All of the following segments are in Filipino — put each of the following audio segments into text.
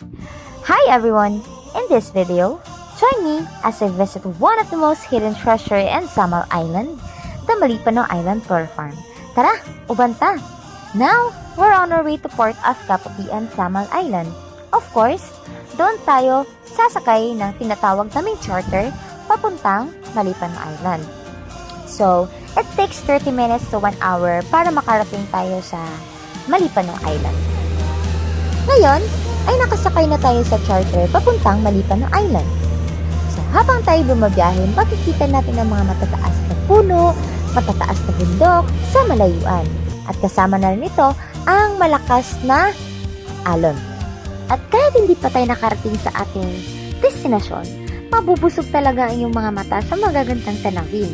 Hi everyone! In this video, join me as I visit one of the most hidden treasure in Samal Island, the Malipano Island Tour Farm. Tara, ubanta! Now, we're on our way to port of Kaputian, Samal Island. Of course, doon tayo sasakay ng tinatawag naming charter papuntang Malipano Island. So, it takes 30 minutes to 1 hour para makarating tayo sa Malipano Island. Ngayon, ay nakasakay na tayo sa charter papuntang Malipano Island. So, habang tayo bumabiyahe, makikita natin ang mga matataas na puno, matataas na bundok sa malayuan. At kasama na rin ito ang malakas na alon. At kahit hindi pa tayo nakarating sa ating destinasyon, mabubusog talaga ang iyong mga mata sa magagandang tanawin.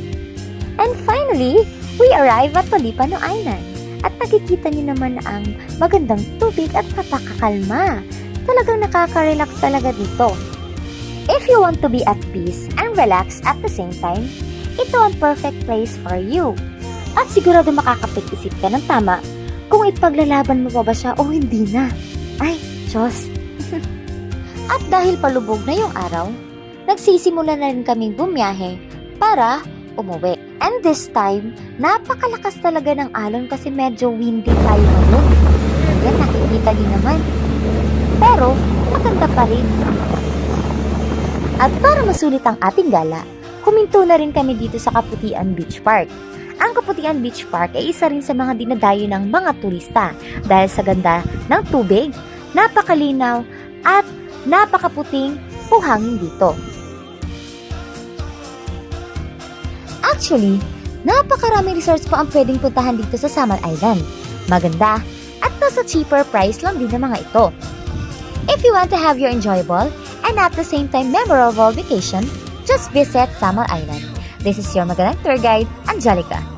And finally, we arrive at Malipano Island. At nakikita niyo naman ang magandang tubig at napakakalma. Talagang nakaka-relax talaga dito. If you want to be at peace and relax at the same time, ito ang perfect place for you. At sigurado makakapag-isip ka ng tama kung ipaglalaban mo pa ba siya o hindi na. Ay, Diyos! At dahil palubog na yung araw, nagsisimula na rin kaming bumiyahe para umuwi. And this time, napakalakas talaga ng alon kasi medyo windy tayo ngayon. Yan, nakikita niyo naman. Pero, maganda pa rin. At para masulit ang ating gala, huminto na rin kami dito sa Kaputian Beach Park. Ang Kaputian Beach Park ay isa rin sa mga dinadayo ng mga turista dahil sa ganda ng tubig, napakalinaw at napakaputing buhangin dito. Actually, napakaraming resorts po ang pwedeng puntahan dito sa Samal Island. Maganda at nasa cheaper price lang din ang mga ito. If you want to have your enjoyable and at the same time memorable vacation, just visit Samal Island. This is your Magalang tour guide, Angelica.